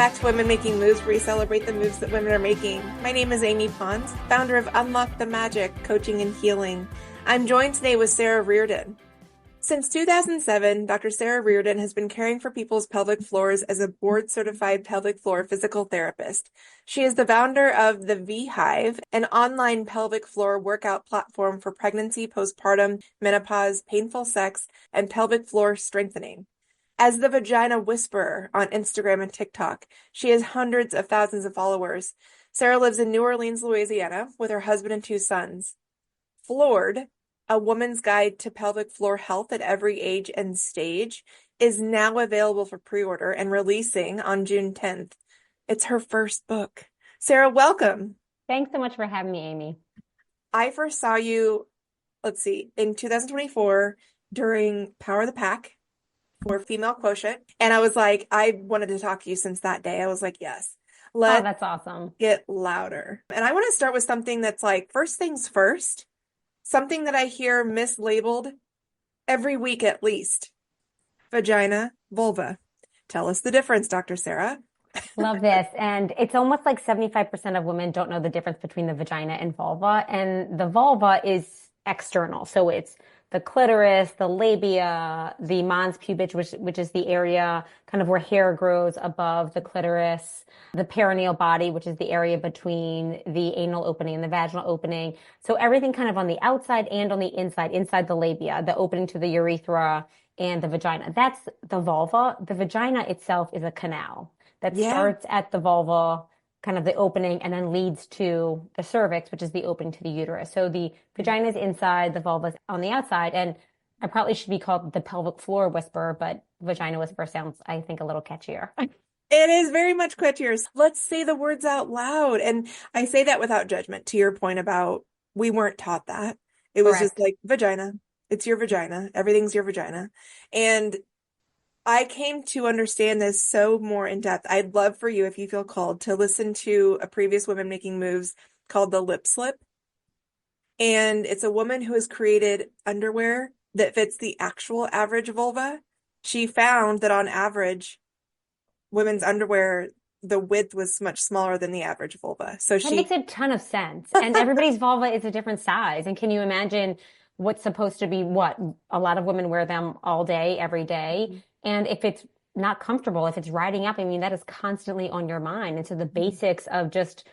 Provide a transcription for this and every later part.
back to Women Making Moves, where we celebrate the moves that women are making. My name is Amy Pons, founder of Unlock the Magic, Coaching and Healing. I'm joined today with Sara Reardon. Since 2007, Dr. Sara Reardon has been caring for people's pelvic floors as a board-certified pelvic floor physical therapist. She is the founder of the V-Hive, an online pelvic floor workout platform for pregnancy, postpartum, menopause, painful sex, and pelvic floor strengthening. As the Vagina Whisperer on Instagram and TikTok, she has hundreds of thousands of followers. Sara lives in New Orleans, Louisiana, with her husband and two sons. Floored, a woman's guide to pelvic floor health at every age and stage, is now available for pre-order and releasing on June 10th. It's her first book. Sara, welcome. Thanks so much for having me, Amy. I first saw you, in 2024 during Power of the Pack for Female Quotient. And I was like, I wanted to talk to you since that day. I was like, yes, that's awesome. Get louder. And I want to start with something that's like, first things first, something that I hear mislabeled every week at least. Vagina, vulva. Tell us the difference, Dr. Sara. Love this. And it's almost like 75% of women don't know the difference between the vagina and vulva. And the vulva is external. So it's the clitoris, the labia, the mons pubis, which is the area kind of where hair grows above the clitoris, the perineal body, which is the area between the anal opening and the vaginal opening. So everything kind of on the outside and on the inside the labia, the opening to the urethra and the vagina. That's the vulva. The vagina itself is a canal that starts at the vulva, kind of the opening, and then leads to the cervix, which is the opening to the uterus. So the vagina is inside, the vulva is on the outside. And I probably should be called the pelvic floor whisperer, but vagina whisperer sounds, I think, a little catchier. It is very much catchier. Let's say the words out loud. And I say that without judgment, to your point about we weren't taught that. It was just like vagina. It's your vagina. Everything's your vagina. And I came to understand this so more in depth. I'd love for you, if you feel called, to listen to a previous Women Making Moves called The Lip Slip. And it's a woman who has created underwear that fits the actual average vulva. She found that on average, women's underwear, the width was much smaller than the average vulva. So that makes a ton of sense. And everybody's vulva is a different size. And can you imagine what's supposed to be what? A lot of women wear them all day, every day. And if it's not comfortable, if it's riding up, I mean, that is constantly on your mind. And so the basics of just,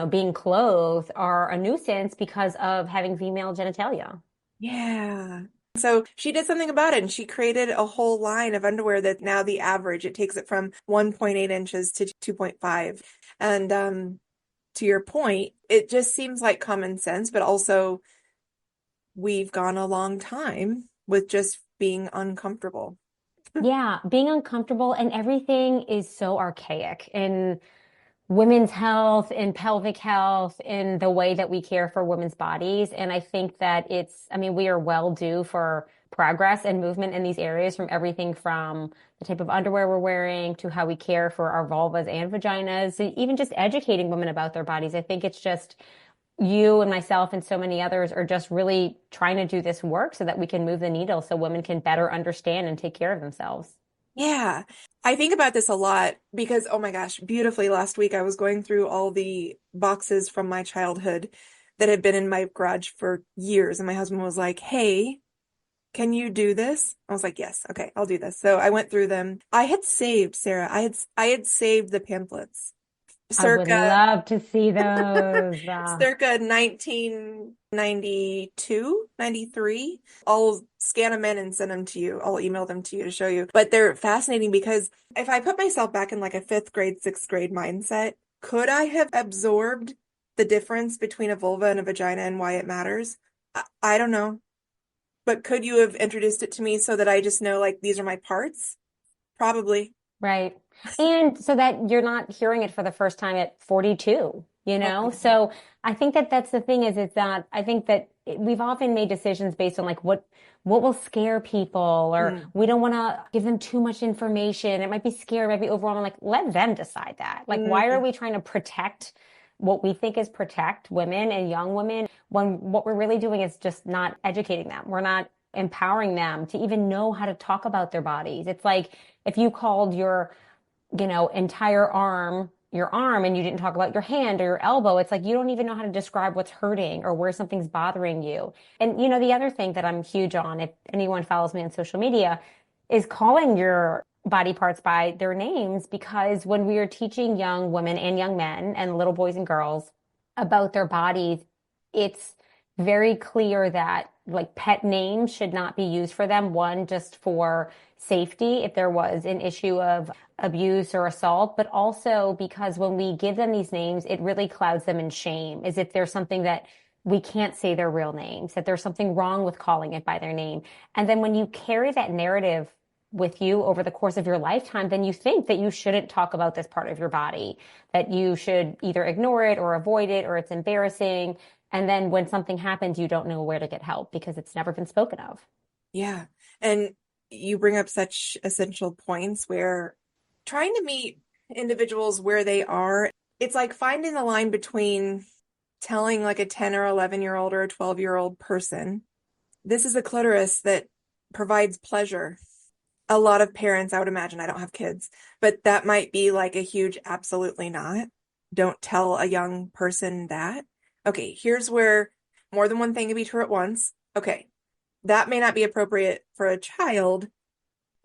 being clothed are a nuisance because of having female genitalia. Yeah. So she did something about it, and she created a whole line of underwear that now the average, it takes it from 1.8 inches to 2.5. And to your point, it just seems like common sense, but also we've gone a long time with just being uncomfortable. Yeah, being uncomfortable, and everything is so archaic in women's health, in pelvic health, in the way that we care for women's bodies. And I think that we are well due for progress and movement in these areas, from everything from the type of underwear we're wearing to how we care for our vulvas and vaginas, even just educating women about their bodies. I think it's just you and myself and so many others are just really trying to do this work so that we can move the needle so women can better understand and take care of themselves. Yeah, I think about this a lot because, oh my gosh, beautifully last week I was going through all the boxes from my childhood that had been in my garage for years. And my husband was like, hey, can you do this? I was like, yes, okay, I'll do this. So I went through them. I had saved, Sara, I had saved the pamphlets. I would love to see those. Circa 1992, 93. I'll scan them in and send them to you. I'll email them to you to show you. But they're fascinating because if I put myself back in like a 5th grade, 6th grade mindset, could I have absorbed the difference between a vulva and a vagina and why it matters? I don't know. But could you have introduced it to me so that I just know, like, these are my parts? Probably. Right. And so that you're not hearing it for the first time at 42, Okay. So I think that that's the thing is that I think that we've often made decisions based on like what will scare people, or we don't want to give them too much information. It might be scary, it might be overwhelming. Like, let them decide that. Like, why are we trying to protect what we think is protect women and young women when what we're really doing is just not educating them? We're not empowering them to even know how to talk about their bodies. It's like if you called your entire arm, your arm, and you didn't talk about your hand or your elbow. It's like you don't even know how to describe what's hurting or where something's bothering you. And the other thing that I'm huge on, if anyone follows me on social media, is calling your body parts by their names, because when we are teaching young women and young men and little boys and girls about their bodies, it's very clear that like pet names should not be used for them. One, just for safety if there was an issue of abuse or assault, but also because when we give them these names, it really clouds them in shame, as if there's something that we can't say their real names, that there's something wrong with calling it by their name. And then when you carry that narrative with you over the course of your lifetime, then you think that you shouldn't talk about this part of your body, that you should either ignore it or avoid it, or it's embarrassing. And then when something happens, you don't know where to get help because it's never been spoken of. Yeah. And you bring up such essential points where trying to meet individuals where they are, it's like finding the line between telling like a 10 or 11-year-old or a 12-year-old person, this is a clitoris that provides pleasure. A lot of parents, I would imagine, I don't have kids, but that might be like a huge absolutely not. Don't tell a young person that. Okay, here's where more than one thing can be true at once. Okay, that may not be appropriate for a child.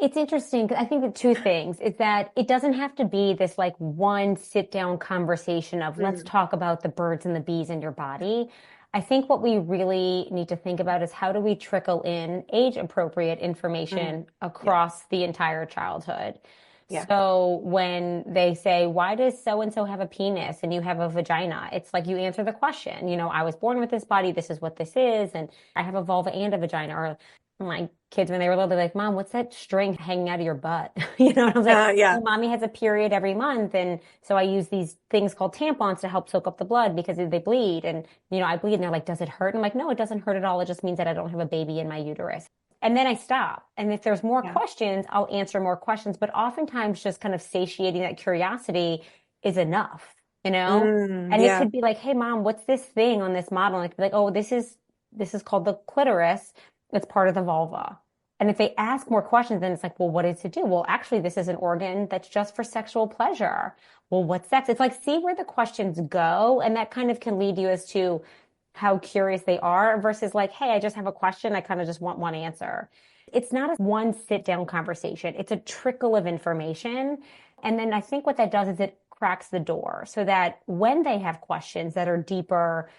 It's interesting. I think the two things is that it doesn't have to be this like one sit down conversation of let's Mm, talk about the birds and the bees in your body. I think what we really need to think about is how do we trickle in age appropriate mm, information yeah, across the entire childhood. yeah. So when they say, why does so and so have a penis and you have a vagina? It's like you answer the question. I was born with this body. This is what this is. And I have a vulva and a vagina. Or my kids, when they were little, they're like, Mom, what's that string hanging out of your butt? And I was like, Yeah. well, mommy has a period every month. And so I use these things called tampons to help soak up the blood because they bleed. And, I bleed. And they're like, does it hurt? I'm like, no, it doesn't hurt at all. It just means that I don't have a baby in my uterus. And then I stop. And if there's more Yeah. questions, I'll answer more questions. But oftentimes, just kind of satiating that curiosity is enough, you know? And it Yeah. could be like, hey, mom, what's this thing on this model? And it could be like, oh, this is called the clitoris. It's part of the vulva. And if they ask more questions, then it's like, well, what does it do? Well, actually, this is an organ that's just for sexual pleasure. Well, what's sex? It's like, see where the questions go. And that kind of can lead you as to how curious they are versus like, hey, I just have a question. I kind of just want one answer. It's not a one sit down conversation. It's a trickle of information. And then I think what that does is it cracks the door so that when they have questions that are deeper,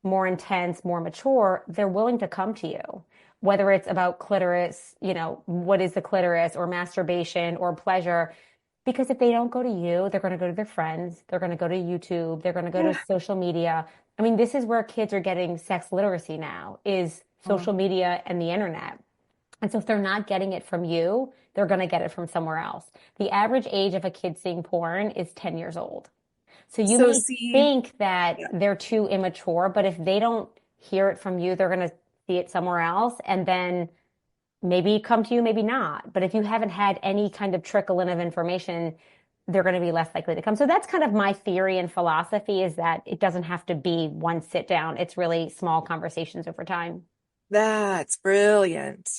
more intense, more mature, they're willing to come to you. Whether it's about clitoris, what is the clitoris, or masturbation or pleasure. Because if they don't go to you, they're going to go to their friends. They're going to go to YouTube. They're going to go to Yeah. social media. I mean, this is where kids are getting sex literacy now, is Oh, social media and the internet. And so if they're not getting it from you, they're going to get it from somewhere else. The average age of a kid seeing porn is 10 years old. So you so may see, think that yeah, they're too immature, but if they don't hear it from you, they're going to see it somewhere else. And then maybe come to you, maybe not. But if you haven't had any kind of trickle in of information, they're going to be less likely to come. So that's kind of my theory and philosophy, is that it doesn't have to be one sit down. It's really small conversations over time. that's brilliant.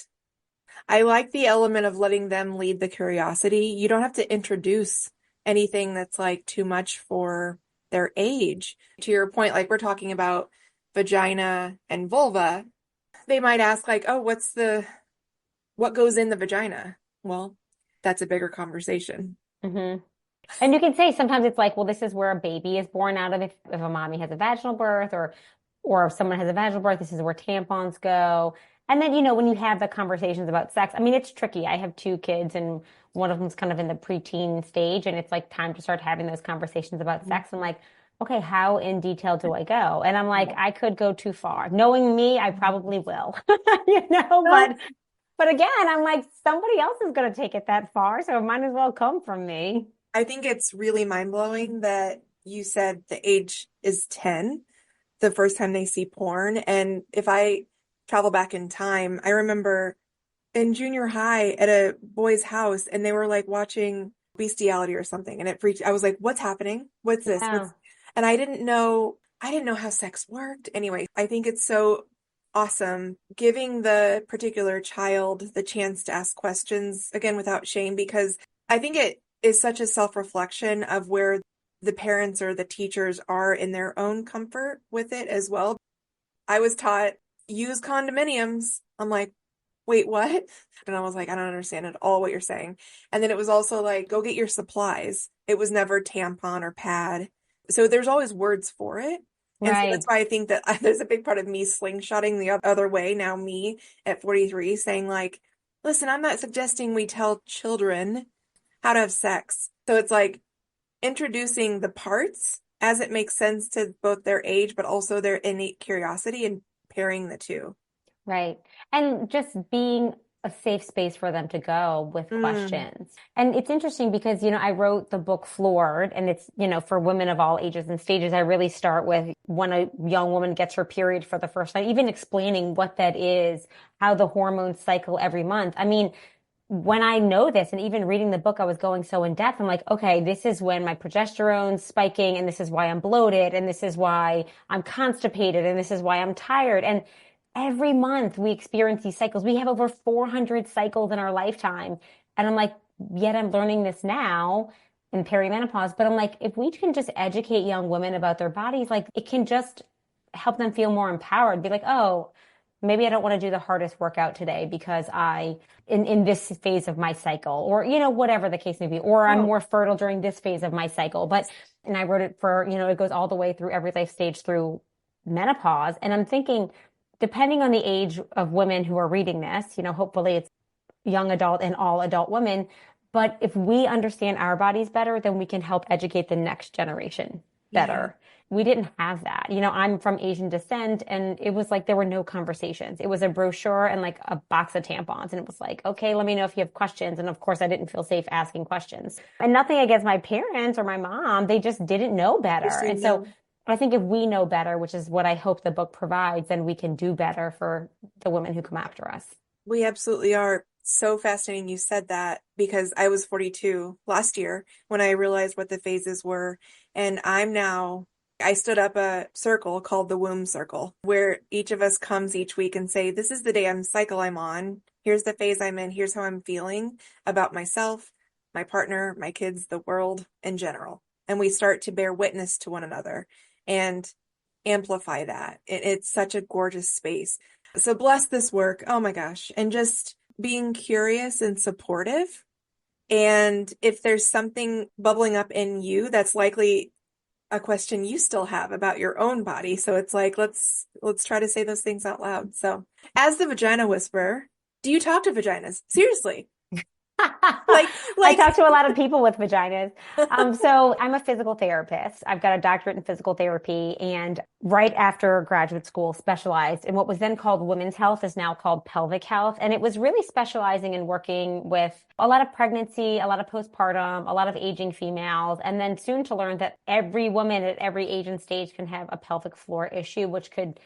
I like the element of letting them lead the curiosity. You don't have to introduce anything that's like too much for their age. To your point, like we're talking about vagina and vulva, they might ask like, "Oh, what goes in the vagina?" Well, that's a bigger conversation. Hmm. And you can say sometimes it's like, well, this is where a baby is born out of. If a mommy has a vaginal birth, or if someone has a vaginal birth, this is where tampons go. And then, when you have the conversations about sex, I mean, it's tricky. I have two kids and one of them's kind of in the preteen stage, and it's like time to start having those conversations about sex. I'm like, okay, how in detail do I go? And I'm like, Yeah. I could go too far. Knowing me, I probably will, you know, Well, but again, I'm like, somebody else is going to take it that far, so it might as well come from me. I think it's really mind-blowing that you said the age is 10 the first time they see porn. And if I travel back in time, I remember in junior high at a boy's house and they were like watching bestiality or something and it freaked. I was like, what's happening? What's this? Yeah. And I didn't know how sex worked. Anyway, I think it's so awesome giving the particular child the chance to ask questions again without shame because I think is such a self-reflection of where the parents or the teachers are in their own comfort with it as well. I was taught use condominiums. I'm like, wait, what? And I was like, I don't understand at all what you're saying. And then it was also like, go get your supplies. It was never tampon or pad. So there's always words for it. And so that's Right. why I think that there's a big part of me slingshotting the other way now, me at 43, saying like, listen, I'm not suggesting we tell children how to have sex. So it's like introducing the parts as it makes sense to both their age, but also their innate curiosity and pairing the two. Right. And just being a safe space for them to go with Mm, questions. And it's interesting because, I wrote the book Floored, and it's, for women of all ages and stages. I really start with when a young woman gets her period for the first time, even explaining what that is, how the hormones cycle every month. I mean, when I know this, and even reading the book, I was going so in depth. I'm like, okay, this is when my progesterone's spiking, and this is why I'm bloated, and this is why I'm constipated, and this is why I'm tired. And every month we experience these cycles. We have over 400 cycles in our lifetime. And I'm like, yet I'm learning this now in perimenopause. But I'm like, if we can just educate young women about their bodies, like it can just help them feel more empowered. Be like, oh, maybe I don't want to do the hardest workout today because in this phase of my cycle, or, whatever the case may be, or I'm oh, more fertile during this phase of my cycle. And I wrote it for, it goes all the way through every life stage through menopause. And I'm thinking, depending on the age of women who are reading this, hopefully it's young adult and all adult women. But if we understand our bodies better, then we can help educate the next generation yeah. better. We didn't have that. I'm from Asian descent, and it was like there were no conversations. It was a brochure and like a box of tampons. And it was like, okay, let me know if you have questions. And of course, I didn't feel safe asking questions. And nothing against my parents or my mom. They just didn't know better. Just And didn't so know. I think if we know better, which is what I hope the book provides, then we can do better for the women who come after us. We absolutely are. So fascinating you said that because I was 42 last year when I realized what the phases were. And I stood up a circle called the womb circle where each of us comes each week and say, this is the day cycle I'm on. Here's the phase I'm in. Here's how I'm feeling about myself, my partner, my kids, the world in general. And we start to bear witness to one another and amplify that. It's such a gorgeous space. So bless this work. Oh my gosh. And just being curious and supportive. And if there's something bubbling up in you, that's likely a question you still have about your own body. So it's like, let's try to say those things out loud. So as the vagina whisperer, do you talk to vaginas? Seriously. Like, I like, talk to a lot of people with vaginas. So I'm a physical therapist. I've got a doctorate in physical therapy, and right after graduate school specialized in what was then called women's health is now called pelvic health. And it was really specializing in working with a lot of pregnancy, a lot of postpartum, a lot of aging females, and then soon to learn that every woman at every age and stage can have a pelvic floor issue, which could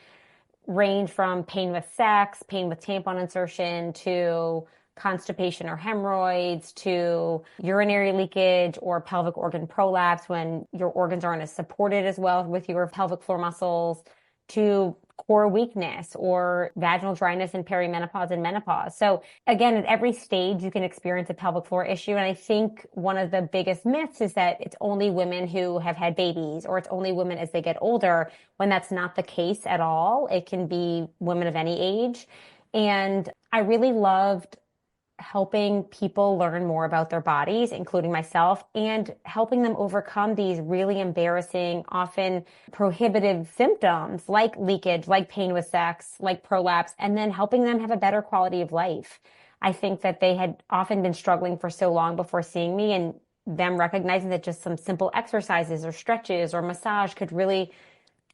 range from pain with sex, pain with tampon insertion, to constipation or hemorrhoids, to urinary leakage or pelvic organ prolapse when your organs aren't as supported as well with your pelvic floor muscles, to core weakness or vaginal dryness in perimenopause and menopause. So again, at every stage, you can experience a pelvic floor issue. And I think one of the biggest myths is that it's only women who have had babies, or it's only women as they get older, when that's not the case at all. It can be women of any age. And I really loved helping people learn more about their bodies, including myself, and helping them overcome these really embarrassing, often prohibitive symptoms like leakage, like pain with sex, like prolapse, and then helping them have a better quality of life. I think that they had often been struggling for so long before seeing me, and them recognizing that just some simple exercises or stretches or massage could really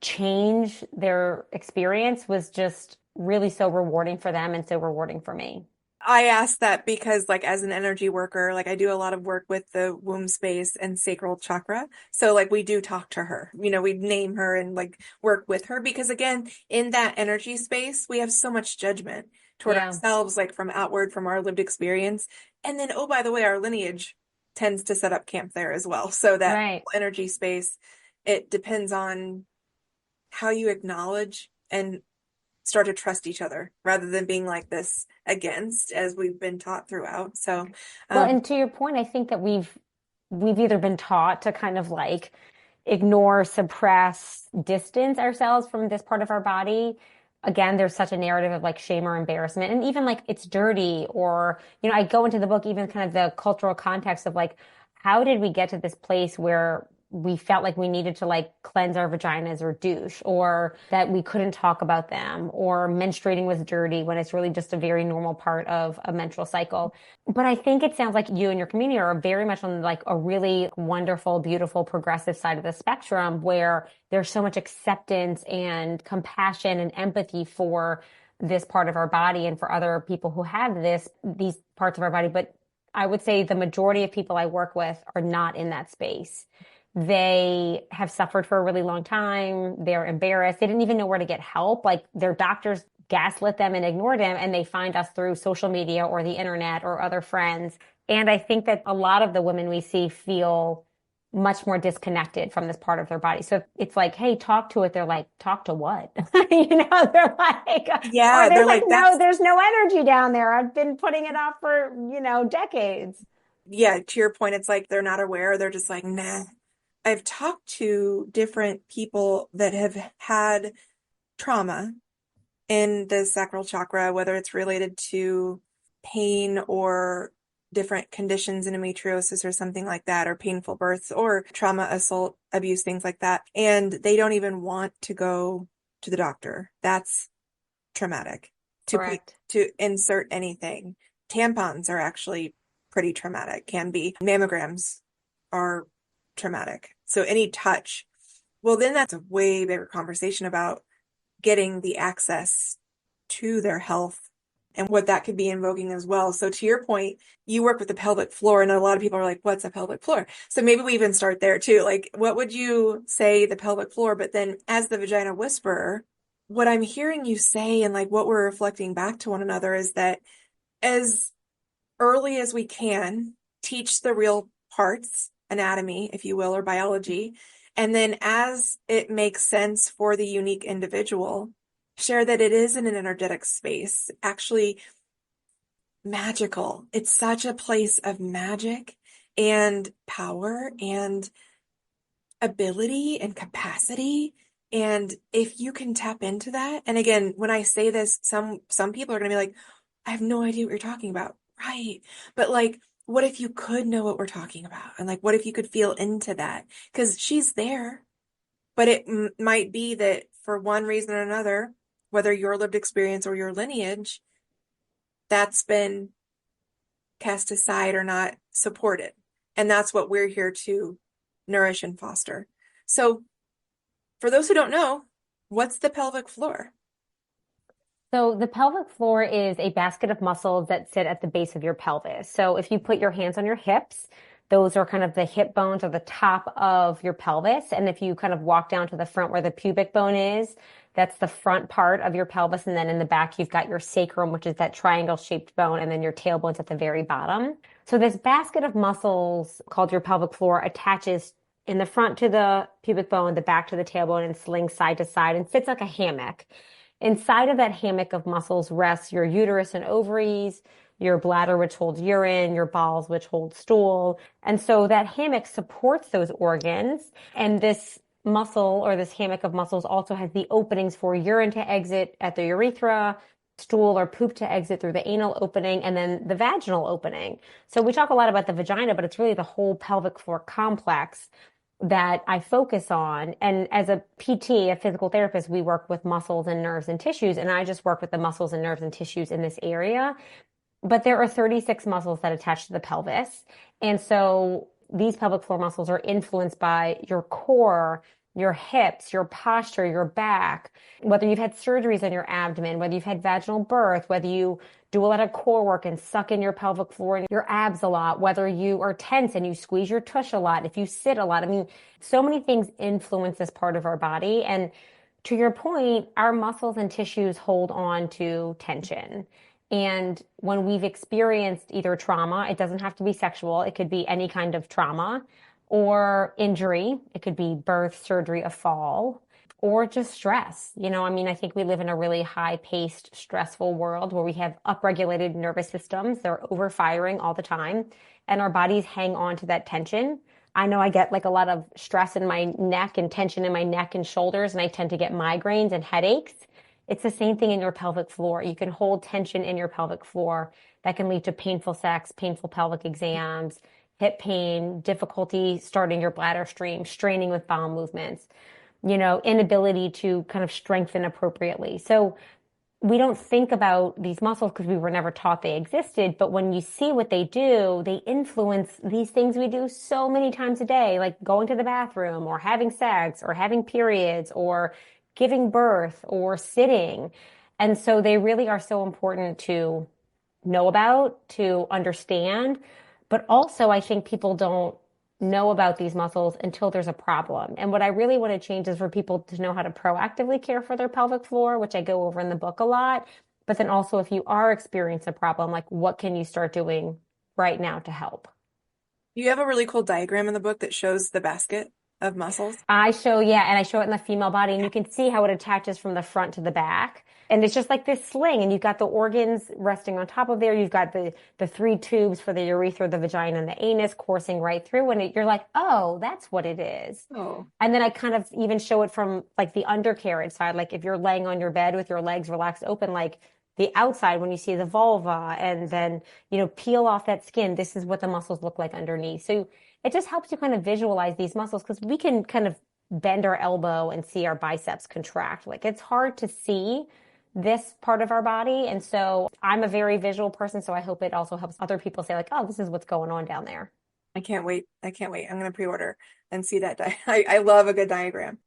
change their experience was just really so rewarding for them and so rewarding for me. I asked that because like as an energy worker, like I do a lot of work with the womb space and sacral chakra. So like we do talk to her, we name her and like work with her because again, in that energy space, we have so much judgment toward Yeah. ourselves, like from outward, from our lived experience. And then, oh, by the way, our lineage tends to set up camp there as well. So that Right. energy space, it depends on how you acknowledge and start to trust each other rather than being like this against as we've been taught throughout. So, Well, um, and to your point, I think that we've we've either been taught to kind of like ignore, suppress, distance ourselves from this part of our body. Again, there's such a narrative of like shame or embarrassment, and even like it's dirty, or, I go into the book, even kind of the cultural context of like, how did we get to this place where we felt like we needed to like cleanse our vaginas or douche, or that we couldn't talk about them, or menstruating was dirty when it's really just a very normal part of a menstrual cycle. But I think it sounds like you and your community are very much on like a really wonderful, beautiful, progressive side of the spectrum where there's so much acceptance and compassion and empathy for this part of our body and for other people who have these parts of our body. But I would say the majority of people I work with are not in that space. They have suffered for a really long time. They're embarrassed. They didn't even know where to get help. Like their doctors gaslit them and ignored them, and they find us through social media or the internet or other friends. And I think that a lot of the women we see feel much more disconnected from this part of their body. So it's like, hey, talk to it. They're like, talk to what? They're like, or Yeah, they're they're like, like, no, that's, there's no energy down there. I've been putting it off for, decades. yeah, to your point, it's like they're not aware. They're just like, nah. I've talked to different people that have had trauma in the sacral chakra, whether it's related to pain or different conditions, endometriosis or something like that, or painful births or trauma, assault, abuse, things like that. And they don't even want to go to the doctor. That's traumatic. Correct. To insert anything. Tampons are actually pretty traumatic, can be. Mammograms are traumatic. So any touch, well, then that's a way bigger conversation about getting the access to their health and what that could be invoking as well. So to your point, you work with the pelvic floor, and a lot of people are like, what's a pelvic floor? So maybe we even start there too. Like, what would you say the pelvic floor? But then as the vagina whisperer, what I'm hearing you say and like what we're reflecting back to one another is that as early as we can, teach the real parts, anatomy, if you will, or biology. And then as it makes sense for the unique individual, share that it is in an energetic space, actually magical. It's such a place of magic and power and ability and capacity. And if you can tap into that, and again, when I say this, some people are going to be like, I have no idea what you're talking about. Right. But like, what if you could know what we're talking about? And like, what if you could feel into that? Because she's there, but it might be that for one reason or another, whether your lived experience or your lineage, that's been cast aside or not supported. And that's what we're here to nourish and foster. So for those who don't know, what's the pelvic floor? So the pelvic floor is a basket of muscles that sit at the base of your pelvis. So if you put your hands on your hips, those are kind of the hip bones or the top of your pelvis. And if you kind of walk down to the front where the pubic bone is, that's the front part of your pelvis. And then in the back, you've got your sacrum, which is that triangle shaped bone. And then your tailbone's at the very bottom. So this basket of muscles called your pelvic floor attaches in the front to the pubic bone, the back to the tailbone, and slings side to side and sits like a hammock. Inside of that hammock of muscles rests your uterus and ovaries, your bladder, which holds urine, your bowels, which hold stool. And so that hammock supports those organs. And this muscle or this hammock of muscles also has the openings for urine to exit at the urethra, stool or poop to exit through the anal opening, and then the vaginal opening. So we talk a lot about the vagina, but it's really the whole pelvic floor complex that I focus on. And as a PT, a physical therapist, we work with muscles and nerves and tissues. And I just work with the muscles and nerves and tissues in this area. But there are 36 muscles that attach to the pelvis. And so these pelvic floor muscles are influenced by your core, your hips, your posture, your back, whether you've had surgeries on your abdomen, whether you've had vaginal birth, whether you do a lot of core work and suck in your pelvic floor and your abs a lot, whether you are tense and you squeeze your tush a lot, if you sit a lot. I mean, so many things influence this part of our body. And to your point, our muscles and tissues hold on to tension. And when we've experienced either trauma, it doesn't have to be sexual, it could be any kind of trauma or injury. It could be birth, surgery, a fall, or just stress. I mean, I think we live in a really high-paced, stressful world where we have upregulated nervous systems. They're overfiring all the time, and our bodies hang on to that tension. I know I get like a lot of stress in my neck and tension in my neck and shoulders, and I tend to get migraines and headaches. It's the same thing in your pelvic floor. You can hold tension in your pelvic floor that can lead to painful sex, painful pelvic exams, hip pain, difficulty starting your bladder stream, straining with bowel movements, inability to kind of strengthen appropriately. So we don't think about these muscles because we were never taught they existed. But when you see what they do, they influence these things we do so many times a day, like going to the bathroom or having sex or having periods or giving birth or sitting. And so they really are so important to know about, to understand. But also, I think people don't know about these muscles until there's a problem. And what I really want to change is for people to know how to proactively care for their pelvic floor, which I go over in the book a lot. But then also, if you are experiencing a problem, like what can you start doing right now to help? You have a really cool diagram in the book that shows the basket of muscles. Yeah, and I show it in the female body, and you can see how it attaches from the front to the back. And it's just like this sling, and you've got the organs resting on top of there. You've got the three tubes for the urethra, the vagina, and the anus coursing right through. And you're like, oh, that's what it is. Oh, And then I kind of even show it from like the undercarriage side, like if you're laying on your bed with your legs relaxed open, like the outside when you see the vulva, and then, peel off that skin. This is what the muscles look like underneath. So it just helps you kind of visualize these muscles because we can kind of bend our elbow and see our biceps contract. Like it's hard to see this part of our body. And so I'm a very visual person. So I hope it also helps other people say like, oh, this is what's going on down there. I can't wait. I can't wait. I'm going to pre-order and see that. I love a good diagram.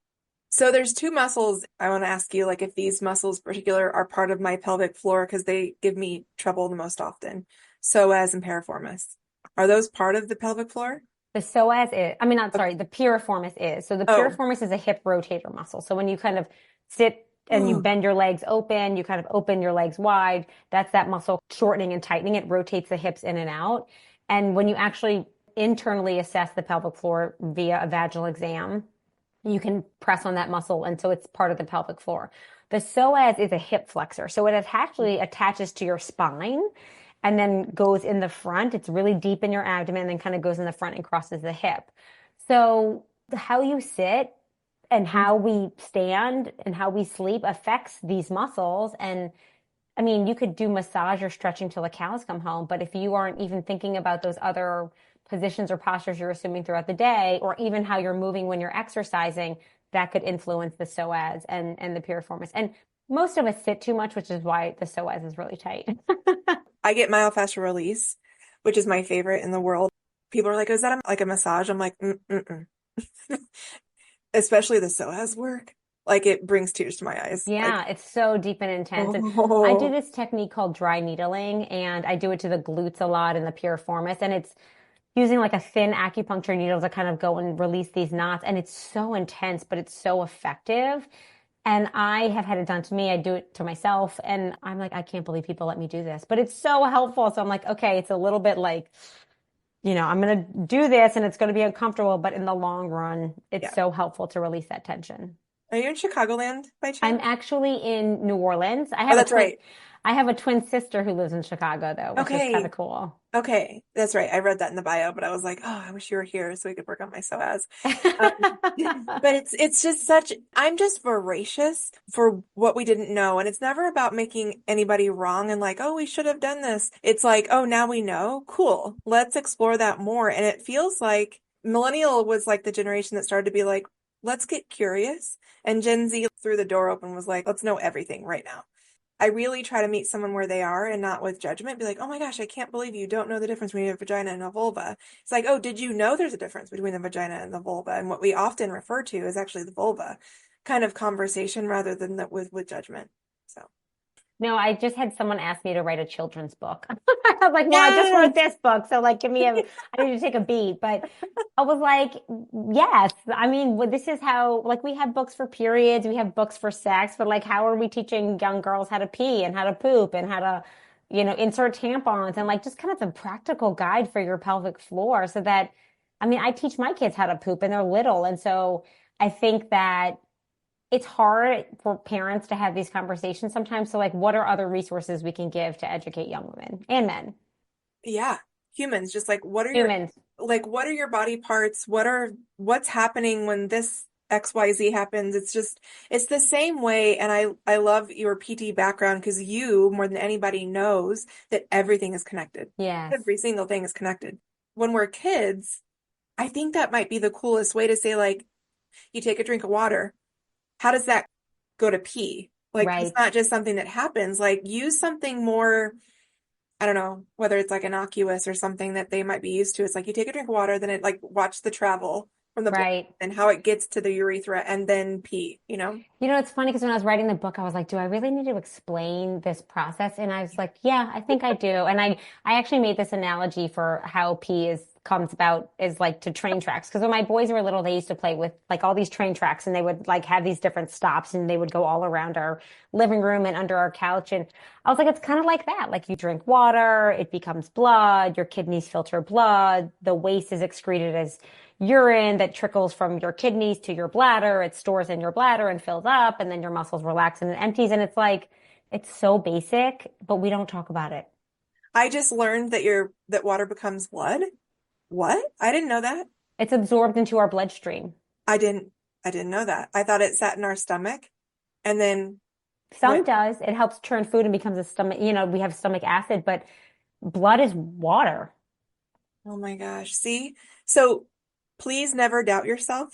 So there's two muscles I want to ask you, like if these muscles in particular are part of my pelvic floor because they give me trouble the most often. Psoas and piriformis. Are those part of the pelvic floor? The psoas is, I mean, not sorry, the piriformis is. So the Oh, piriformis is a hip rotator muscle. So when you kind of sit and you oh, bend your legs open, you kind of open your legs wide, that's that muscle shortening and tightening. It rotates the hips in and out. And when you actually internally assess the pelvic floor via a vaginal exam, you can press on that muscle. And so it's part of the pelvic floor. The psoas is a hip flexor. So it actually attaches to your spine and then goes in the front. It's really deep in your abdomen, and then kind of goes in the front and crosses the hip. So how you sit and how we stand and how we sleep affects these muscles. And I mean, you could do massage or stretching till the cows come home, but if you aren't even thinking about those other positions or postures you're assuming throughout the day, or even how you're moving when you're exercising, that could influence the psoas and the piriformis. And most of us sit too much, which is why the psoas is really tight. I get myofascial release, which is my favorite in the world. People are like, "Oh, is that like a massage?" I'm like, mm-mm. Especially the psoas work. Like it brings tears to my eyes. Like, Yeah, it's so deep and intense. And I do oh, this technique called dry needling, and I do it to the glutes a lot and the piriformis. And it's using like a thin acupuncture needle to kind of go and release these knots. And it's so intense, but it's so effective. And I have had it done to me. I do it to myself. And I'm like, I can't believe people let me do this, but it's so helpful. So I'm like, okay, it's a little bit like, I'm going to do this and it's going to be uncomfortable, but in the long run, it's yeah. so helpful to release that tension. Are you in Chicagoland by I'm chance? actually in New Orleans. Oh, that's right. I have a twin sister who lives in Chicago though, which is kind of Okay. cool. Okay. That's right. I read that in the bio, but I was like, oh, I wish you were here so we could work on my psoas. Um, but it's just I'm just voracious for what we didn't know. And it's never about making anybody wrong and like, oh, we should have done this. It's like, oh, now we know. Cool. Let's explore that more. And it feels like millennial was like the generation that started to be like, let's get curious. And Gen Z threw the door open, was like, let's know everything right now. I really try to meet someone where they are and not with judgment. Be like, oh my gosh, I can't believe you don't know the difference between a vagina and a vulva. It's like, oh, did you know there's a difference between the vagina and the vulva? And what we often refer to is actually the vulva kind of conversation rather than with judgment. So, No, I just had someone ask me to write a children's book. I was like, well, I just yes. wrote this book, so like, I need to take a beat. But I was like, yes, I mean, this is how, like, we have books for periods, we have books for sex, but like, how are we teaching young girls how to pee and how to poop and how to, insert tampons and like just kind of a practical guide for your pelvic floor so that, I mean, I teach my kids how to poop and they're little. And so I think that it's hard for parents to have these conversations sometimes. So like, what are other resources we can give to educate young women and men? Yeah. Humans, just like Humans. what are your body parts? What's happening when this XYZ happens? It's the same way. And I love your PT background because you, more than anybody, knows that everything is connected. Yes. Every single thing is connected. When we're kids, I think that might be the coolest way to say, like, you take a drink of water. How does that go to pee? Like, it's Right. not just something that happens. Like, use something more, I don't know, whether it's like innocuous or something that they might be used to. It's like you take a drink of water, then it like watch the travel from the blood Right. and how it gets to the urethra and then pee, you know? You know, it's funny because when I was writing the book, I was like, do I really need to explain this process? And I was like, yeah, I think I do. And I actually made this analogy for how pee comes about is like to train tracks. Because when my boys were little, they used to play with like all these train tracks and they would like have these different stops and they would go all around our living room and under our couch. And I was like, it's kind of like that. Like you drink water, it becomes blood, your kidneys filter blood, the waste is excreted as urine that trickles from your kidneys to your bladder. It stores in your bladder and fills up, and then your muscles relax and it empties. And it's like, it's so basic, but we don't talk about it. I just learned that water becomes blood. What? I didn't know that. It's absorbed into our bloodstream. I didn't I didn't know that. I thought it sat in our stomach and then Some went, does. It helps churn food and becomes a stomach, we have stomach acid, but blood is water. oh my gosh. See? So please never doubt yourself.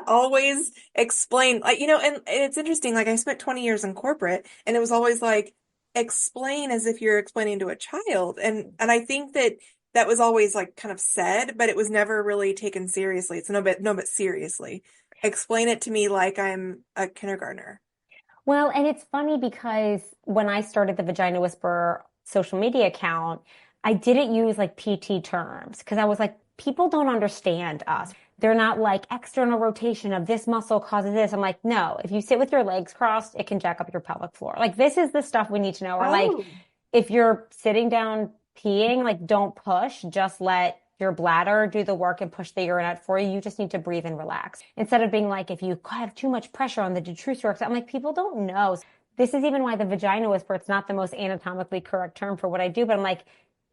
Always explain, like, and it's interesting. Like, I spent 20 years in corporate, and it was always like, explain as if you're explaining to a child. And I think that was always like kind of said, but it was never really taken seriously. It's no, but seriously. Explain it to me like I'm a kindergartner. Well, and it's funny because when I started the Vagina Whisperer social media account, I didn't use like PT terms because I was like, people don't understand us. They're not like external rotation of this muscle causes this. I'm like, no, if you sit with your legs crossed, it can jack up your pelvic floor. Like, this is the stuff we need to know. Or like, Oh, if you're sitting down peeing, like, don't push, just let your bladder do the work and push the urine out for you. You just need to breathe and relax. Instead of being like, if you have too much pressure on the detrusor, I'm like, people don't know. This is even why the vagina whisper, it's not the most anatomically correct term for what I do, but I'm like,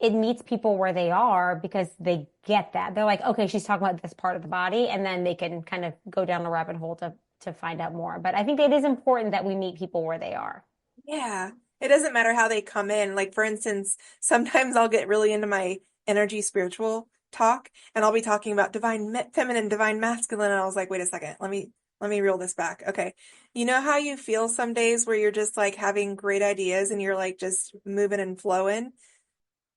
it meets people where they are because they get that. They're like, okay, she's talking about this part of the body, and then they can kind of go down the rabbit hole to find out more. But I think it is important that we meet people where they are. yeah. It doesn't matter how they come in. Like, for instance, sometimes I'll get really into my energy spiritual talk and I'll be talking about feminine, divine masculine. And I was like, wait a second, let me reel this back. Okay. You know how you feel some days where you're just like having great ideas and you're like just moving and flowing?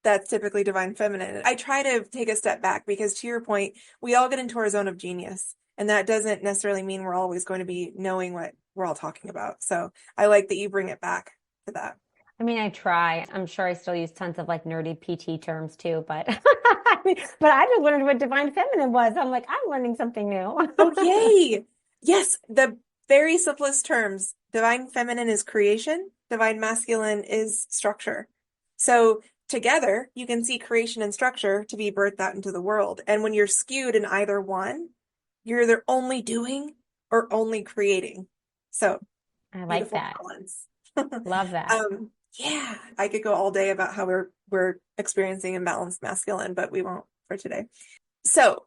That's typically divine feminine. I try to take a step back because, to your point, we all get into our zone of genius. And that doesn't necessarily mean we're always going to be knowing what we're all talking about. So I like that you bring it back to that. I mean, I try. I'm sure I still use tons of like nerdy PT terms too, but but I just learned what divine feminine was. I'm like, I'm learning something new. Oh, yay. Yes, the very simplest terms. Divine feminine is creation, divine masculine is structure. So together, you can see creation and structure to be birthed out into the world. And when you're skewed in either one, you're either only doing or only creating. So I like beautiful that. balance. Love that. Yeah, I could go all day about how we're experiencing imbalanced masculine, but we won't for today. So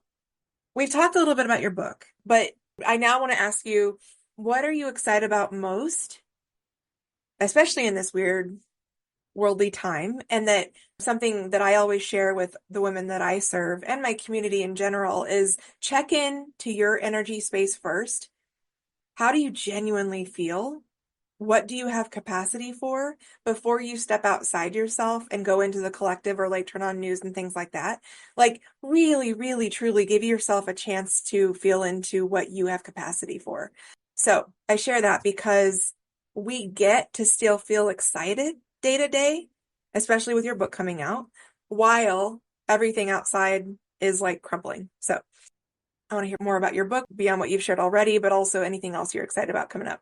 we've talked a little bit about your book, but I now want to ask you, what are you excited about most, especially in this weird worldly time? And that something that I always share with the women that I serve and my community in general is check in to your energy space first. How do you genuinely feel? What do you have capacity for before you step outside yourself and go into the collective or like turn on news and things like that? Like, really, really, truly give yourself a chance to feel into what you have capacity for. So I share that because we get to still feel excited day to day, especially with your book coming out, while everything outside is like crumbling. So I want to hear more about your book beyond what you've shared already, but also anything else you're excited about coming up.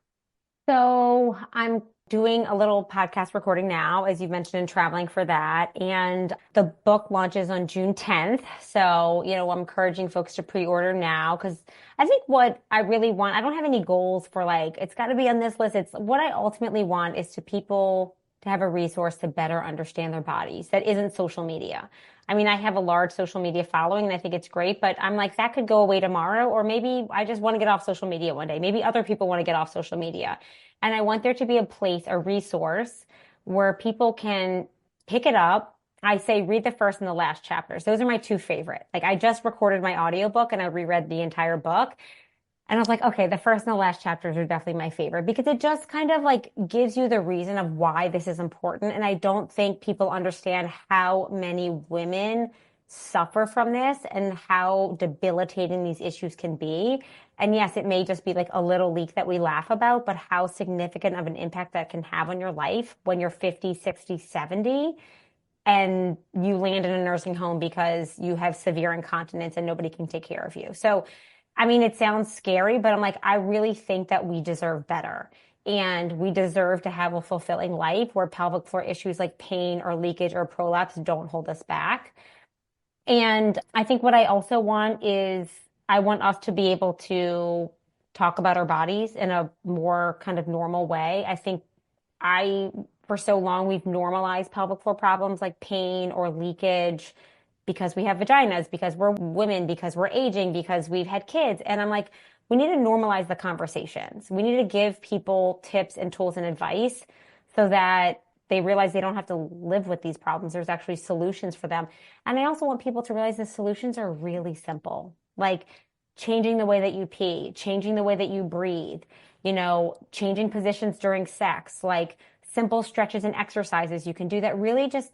So I'm doing a little podcast recording now, as you mentioned, and traveling for that. And the book launches on June 10th. So, I'm encouraging folks to pre-order now because I think what I really want, I don't have any goals for like, it's got to be on this list. It's what I ultimately want is to people to have a resource to better understand their bodies that isn't social media. I mean, I have a large social media following and I think it's great, but I'm like, that could go away tomorrow. Or maybe I just want to get off social media one day. Maybe other people want to get off social media. And I want there to be a place, a resource where people can pick it up. I say read the first and the last chapters. Those are my two favorite. Like I just recorded my audiobook and I reread the entire book. And I was like, okay, the first and the last chapters are definitely my favorite because it just kind of like gives you the reason of why this is important. And I don't think people understand how many women suffer from this and how debilitating these issues can be. And yes, it may just be like a little leak that we laugh about, but how significant of an impact that can have on your life when you're 50, 60, 70 and you land in a nursing home because you have severe incontinence and nobody can take care of you. So, I mean, it sounds scary, but I'm like, I really think that we deserve better. And we deserve to have a fulfilling life where pelvic floor issues like pain or leakage or prolapse don't hold us back. And I think what I also want is I want us to be able to talk about our bodies in a more kind of normal way. I think for so long, we've normalized pelvic floor problems like pain or leakage because we have vaginas, because we're women, because we're aging, because we've had kids. And I'm like, we need to normalize the conversations. We need to give people tips and tools and advice so that they realize they don't have to live with these problems. There's actually solutions for them. And I also want people to realize the solutions are really simple, like changing the way that you pee, changing the way that you breathe, changing positions during sex, like simple stretches and exercises you can do that really just,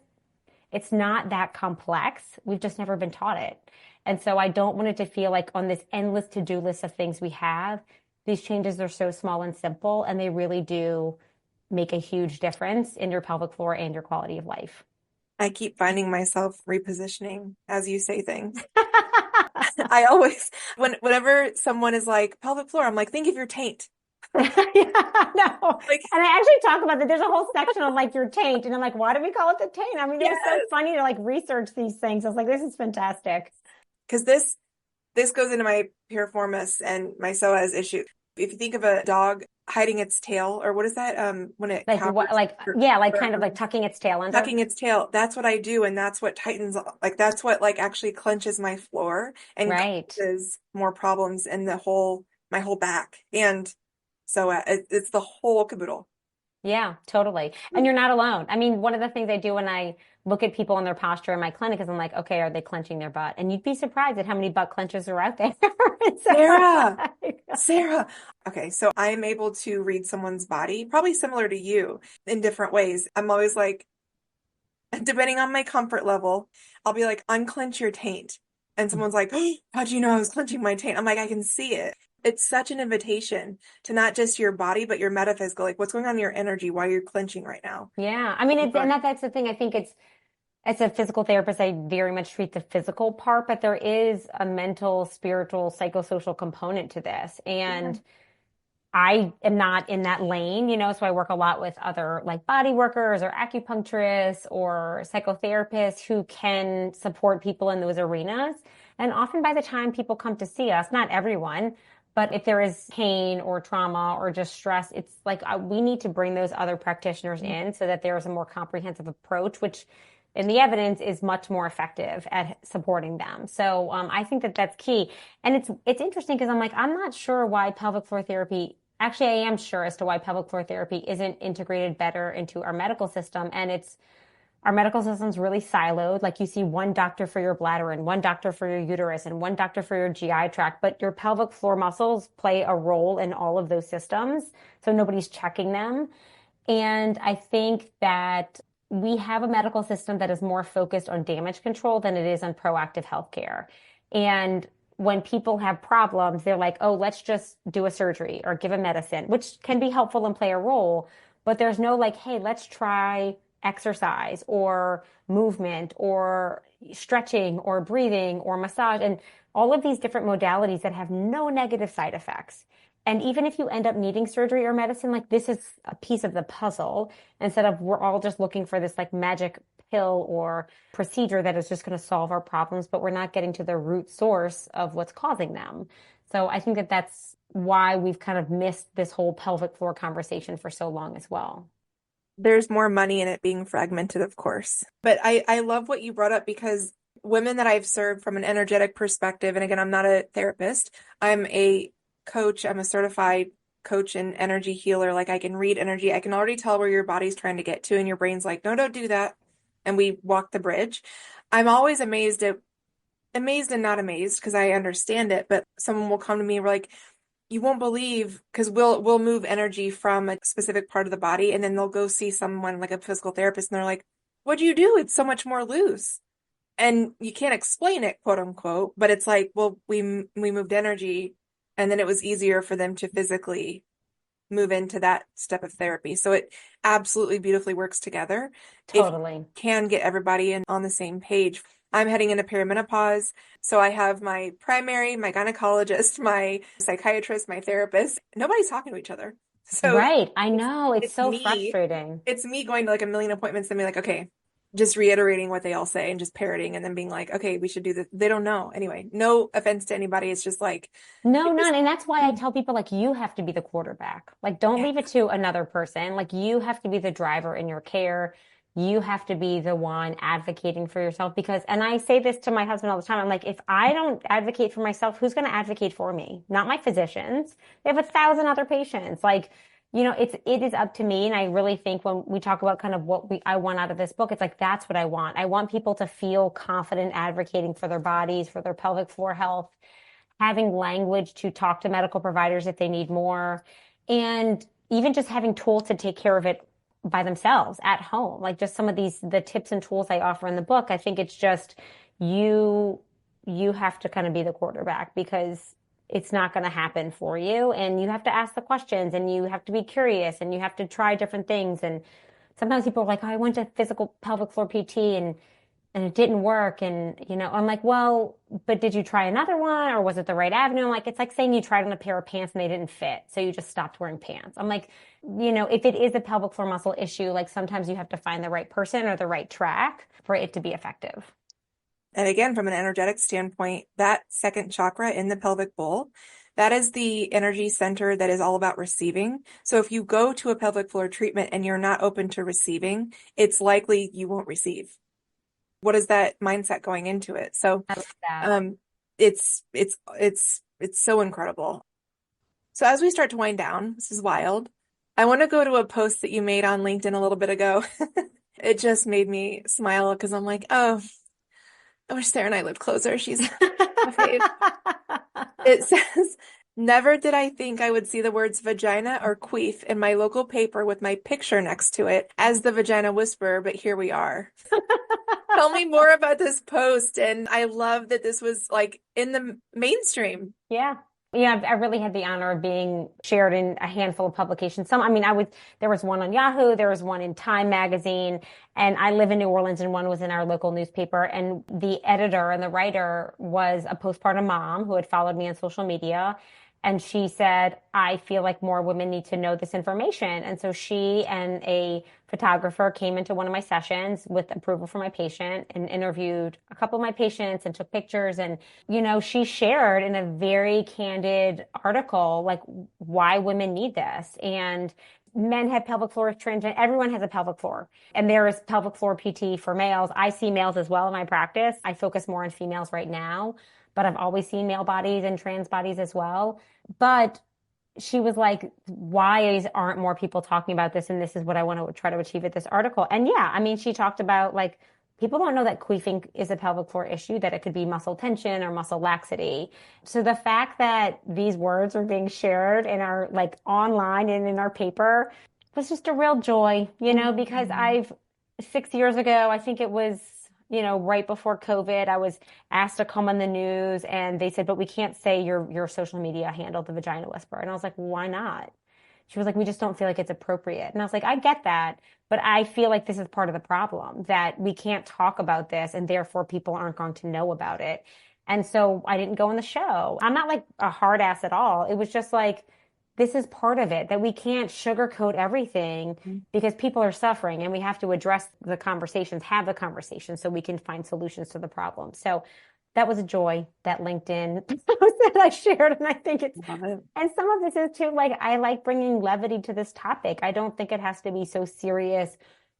it's not that complex. We've just never been taught it. And so I don't want it to feel like on this endless to-do list of things we have, these changes are so small and simple, and they really do make a huge difference in your pelvic floor and your quality of life. I keep finding myself repositioning as you say things. I always, whenever someone is like pelvic floor, I'm like, think of your taint. Yeah, no. Like, and I actually talk about that. There's a whole section on like your taint. And I'm like, why do we call it the taint? I mean, it was so funny to like research these things. I was like, this is fantastic. Because this goes into my piriformis and my psoas issue. If you think of a dog hiding its tail, or what is that? When it like cowers, kind of like tucking its tail under. Tucking its tail. That's what I do, and that's what tightens. Like that's what like actually clenches my floor and causes more problems in my whole back. And so it's the whole caboodle. Yeah, totally. And you're not alone. I mean, one of the things I do when I look at people and their posture in my clinic is I'm like, okay, are they clenching their butt? And you'd be surprised at how many butt clenchers are out there. Sara. Okay, so I'm able to read someone's body, probably similar to you in different ways. I'm always like, depending on my comfort level, I'll be like, unclench your taint. And someone's like, oh, how'd you know I was clenching my taint? I'm like, I can see it. It's such an invitation to not just your body, but your metaphysical, like what's going on in your energy while you're clenching right now. Yeah. I mean, that's the thing. I think as a physical therapist, I very much treat the physical part, but there is a mental, spiritual, psychosocial component to this. And I am not in that lane, so I work a lot with other like body workers or acupuncturists or psychotherapists who can support people in those arenas. And often by the time people come to see us, not everyone, but if there is pain or trauma or just stress, it's like we need to bring those other practitioners in so that there is a more comprehensive approach, which in the evidence is much more effective at supporting them. So I think that that's key. And it's interesting because I'm like, I'm not sure why pelvic floor therapy, actually I am sure as to why pelvic floor therapy isn't integrated better into our medical system. And our medical system's really siloed. Like you see one doctor for your bladder and one doctor for your uterus and one doctor for your GI tract, but your pelvic floor muscles play a role in all of those systems. So nobody's checking them. And I think that we have a medical system that is more focused on damage control than it is on proactive healthcare. And when people have problems, they're like, oh, let's just do a surgery or give a medicine, which can be helpful and play a role. But there's no like, hey, let's try exercise or movement or stretching or breathing or massage and all of these different modalities that have no negative side effects. And even if you end up needing surgery or medicine, like this is a piece of the puzzle instead of we're all just looking for this like magic pill or procedure that is just going to solve our problems, but we're not getting to the root source of what's causing them. So I think that that's why we've kind of missed this whole pelvic floor conversation for so long as well. There's more money in it being fragmented, of course. But I love what you brought up because women that I've served from an energetic perspective, and again, I'm not a therapist, I'm a coach, I'm a certified coach and energy healer. Like I can read energy, I can already tell where your body's trying to get to, and your brain's like, no, don't do that. And we walk the bridge. I'm always amazed and not amazed because I understand it, but someone will come to me and we're like, you won't believe because we'll move energy from a specific part of the body and then they'll go see someone like a physical therapist and they're like, what do you do? It's so much more loose. And you can't explain it, quote unquote, but it's like, well, we moved energy and then it was easier for them to physically move into that step of therapy. So it absolutely beautifully works together. If you Totally. can get everybody in on the same page. I'm heading into perimenopause. So I have my primary, my gynecologist, my psychiatrist, my therapist. Nobody's talking to each other. So Right. I it's know. It's it's so me. frustrating. It's me going to like a million appointments and being like, okay, just reiterating what they all say and just parroting and then being like, okay, we should do this. They don't know. Anyway, no offense to anybody. It's just like No, it just none. And that's why I tell people like you have to be the quarterback. Like don't yeah. leave it to another person. Like you have to be the driver in your care. You have to be the one advocating for yourself because, and I say this to my husband all the time. I'm like, if I don't advocate for myself, who's going to advocate for me? Not my physicians. They have 1,000 other patients. Like, it is up to me. And I really think when we talk about kind of I want out of this book, it's like, that's what I want. I want people to feel confident advocating for their bodies, for their pelvic floor health, having language to talk to medical providers if they need more, and even just having tools to take care of it by themselves at home. Like just some of the tips and tools I offer in the book. I think it's just you, you have to kind of be the quarterback because it's not going to happen for you. And you have to ask the questions and you have to be curious and you have to try different things. And sometimes people are like, oh, I went to physical pelvic floor PT and it didn't work. And, I'm like, well, but did you try another one or was it the right avenue? I'm like, it's like saying you tried on a pair of pants and they didn't fit. So you just stopped wearing pants. I'm like, if it is a pelvic floor muscle issue, like sometimes you have to find the right person or the right track for it to be effective. And again, from an energetic standpoint, that second chakra in the pelvic bowl, that is the energy center that is all about receiving. So if you go to a pelvic floor treatment and you're not open to receiving, it's likely you won't receive. What is that mindset going into it? So I love that. um it's so incredible. So as we start to wind down, this is wild. I want to go to a post that you made on LinkedIn a little bit ago. It just made me smile because I'm like, oh, I wish Sarah and I lived closer. She's my fave. It says, never did I think I would see the words vagina or queef in my local paper with my picture next to it as the vagina whisperer, but here we are. Tell me more about this post. And I love that this was like in the mainstream. Yeah. Yeah, I really had the honor of being shared in a handful of publications. There was one on Yahoo, there was one in Time magazine, and I live in New Orleans and one was in our local newspaper. And the editor and the writer was a postpartum mom who had followed me on social media. And she said, I feel like more women need to know this information. And so she and a photographer came into one of my sessions with approval from my patient and interviewed a couple of my patients and took pictures. And, she shared in a very candid article, like why women need this. And men have pelvic floor transgender. Everyone has a pelvic floor. And there is pelvic floor PT for males. I see males as well in my practice. I focus more on females right now, but I've always seen male bodies and trans bodies as well. But she was like, why aren't more people talking about this? And this is what I want to try to achieve with this article. And yeah, I mean, she talked about like, people don't know that queefing is a pelvic floor issue, that it could be muscle tension or muscle laxity. So the fact that these words are being shared in our like online and in our paper was just a real joy, because Mhm. 6 years ago, I think it was, right before COVID, I was asked to come on the news and they said, but we can't say your social media handle, the Vagina Whisperer. And I was like, why not? She was like, we just don't feel like it's appropriate. And I was like, I get that, but I feel like this is part of the problem, that we can't talk about this and therefore people aren't going to know about it. And so I didn't go on the show. I'm not like a hard ass at all. It was just like, this is part of it, that we can't sugarcoat everything because people are suffering and we have to address the conversations, have the conversation so we can find solutions to the problem. So that was a joy, that LinkedIn post that I shared. And I think it's, Love it. and some of this is too, like, I like bringing levity to this topic. I don't think it has to be so serious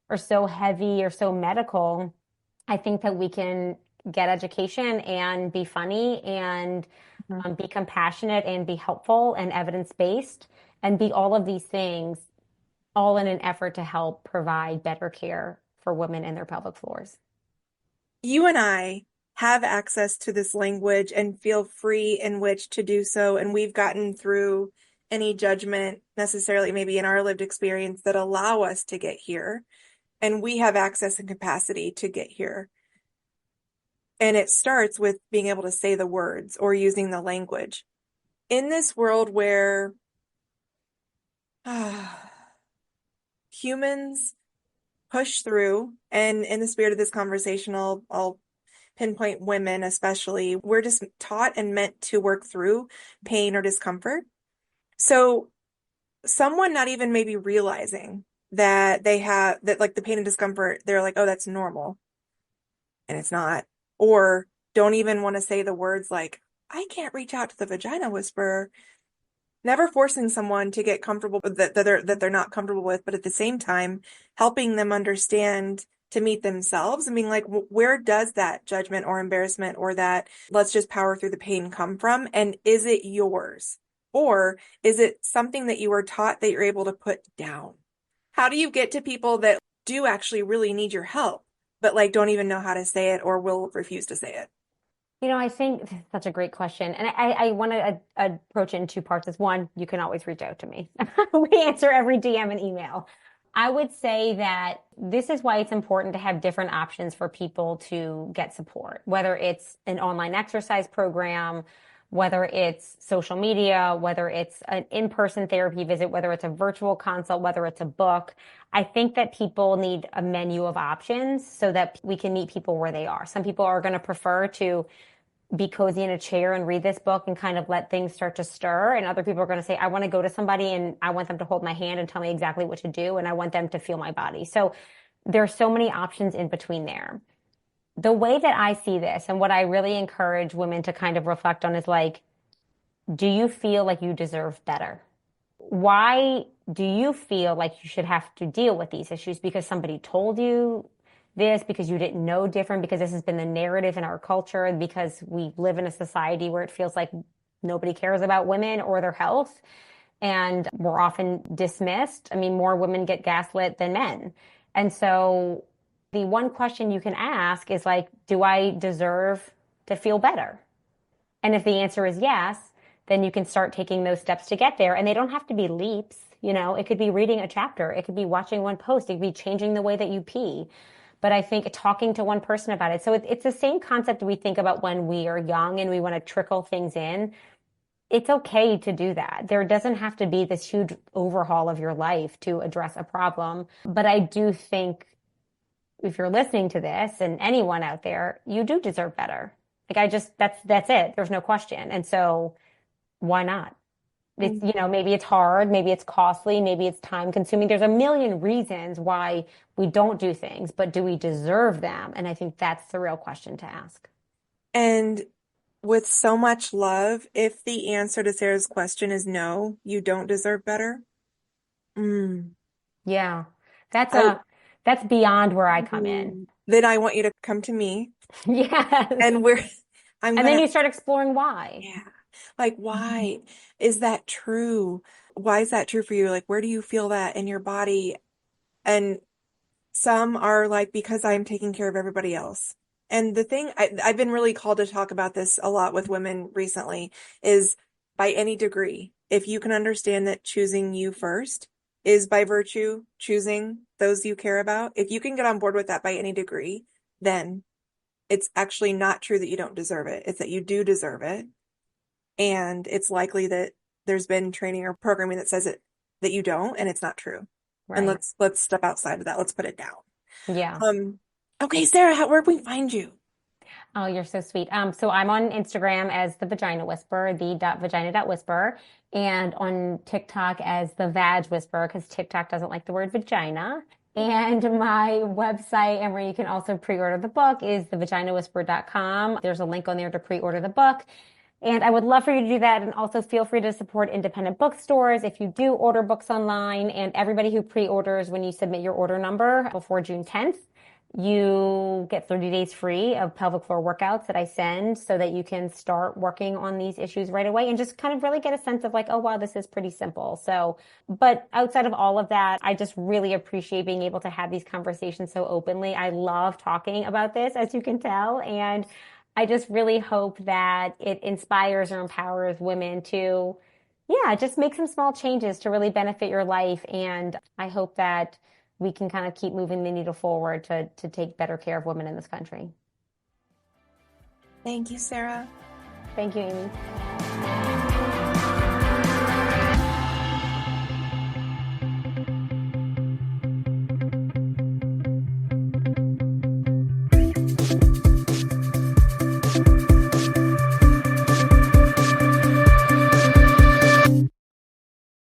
or so heavy or so medical. I think that we can get education and be funny and Mhm. be compassionate and be helpful and evidence-based and be all of these things, all in an effort to help provide better care for women and their pelvic floors. You and I have access to this language and feel free in which to do so. And we've gotten through any judgment necessarily, maybe in our lived experience, that allow us to get here. And we have access and capacity to get here. And it starts with being able to say the words or using the language. In this world where humans push through, and in the spirit of this conversation, I'll pinpoint women especially, we're just taught and meant to work through pain or discomfort. So someone not even maybe realizing that they have that, like, the pain and discomfort, they're like, oh, that's normal. And it's not. Or don't even want to say the words like, I can't reach out to the vagina whisperer. Never forcing someone to get comfortable that they're not comfortable with, but at the same time helping them understand to meet themselves and being like, where does that judgment or embarrassment or that let's just power through the pain come from? And is it yours? Or is it something that you were taught that you're able to put down? How do you get to people that do actually really need your help, but like don't even know how to say it or will refuse to say it? I think that's a great question. And I want to approach it in two parts. As one, you can always reach out to me. We answer every DM and email. I would say that this is why it's important to have different options for people to get support, whether it's an online exercise program, whether it's social media, whether it's an in-person therapy visit, whether it's a virtual consult, whether it's a book. I think that people need a menu of options so that we can meet people where they are. Some people are going to prefer to be cozy in a chair and read this book and kind of let things start to stir. And other people are going to say, I want to go to somebody and I want them to hold my hand and tell me exactly what to do. And I want them to feel my body. So there's so many options in between there. The way that I see this and what I really encourage women to kind of reflect on is like, do you feel like you deserve better? Why do you feel like you should have to deal with these issues? Because somebody told you this, because you didn't know different, because this has been the narrative in our culture, because we live in a society where it feels like nobody cares about women or their health, and we're often dismissed. I mean, more women get gaslit than men. And so the one question you can ask is like, do I deserve to feel better? And if the answer is yes, then you can start taking those steps to get there. And they don't have to be leaps. It could be reading a chapter. It could be watching one post. It could be changing the way that you pee. But I think talking to one person about it. So it's the same concept we think about when we are young and we want to trickle things in. It's okay to do that. There doesn't have to be this huge overhaul of your life to address a problem. But I do think if you're listening to this and anyone out there, you do deserve better. Like that's it. There's no question. And so why not? It's, maybe it's hard, maybe it's costly, maybe it's time consuming. There's a million reasons why we don't do things, but do we deserve them? And I think that's the real question to ask. And with so much love, if the answer to Sarah's question is no, you don't deserve better. Mm. Yeah. That's I, that's beyond where I come in. then I want you to come to me Yes. and I'm And then gonna, you start exploring why. yeah, like, why is that true? Why is that true for you? Like, where do you feel that in your body? And some are like, because I'm taking care of everybody else. And the thing, I've been really called to talk about this a lot with women recently, is by any degree, if you can understand that choosing you first is by virtue choosing those you care about, if you can get on board with that by any degree, then it's actually not true that you don't deserve it. It's that you do deserve it. And it's likely that there's been training or programming that says that you don't, and it's not true. And Right. let's step outside of that. Let's put it down. Yeah. Okay, Sarah, where can we find you? Oh, you're so sweet. So I'm on Instagram as the Vagina Whisperer, the vagina.whisperer. and on TikTok as the Vag Whisperer, because TikTok doesn't like the word vagina. And my website, and where you can also pre-order the book, is thevaginawhisperer.com. There's a link on there to pre-order the book. And I would love for you to do that. And also feel free to support independent bookstores if you do order books online. And everybody who pre-orders, when you submit your order number before June 10th, you get 30 days free of pelvic floor workouts that I send so that you can start working on these issues right away and just kind of really get a sense of like, oh, wow, this is pretty simple. So, but outside of all of that, I just really appreciate being able to have these conversations so openly. I love talking about this, as you can tell. And I just really hope that it inspires or empowers women to, yeah, just make some small changes to really benefit your life. And I hope that we can kind of keep moving the needle forward to take better care of women in this country. Thank you, Sara. Thank you, Amy.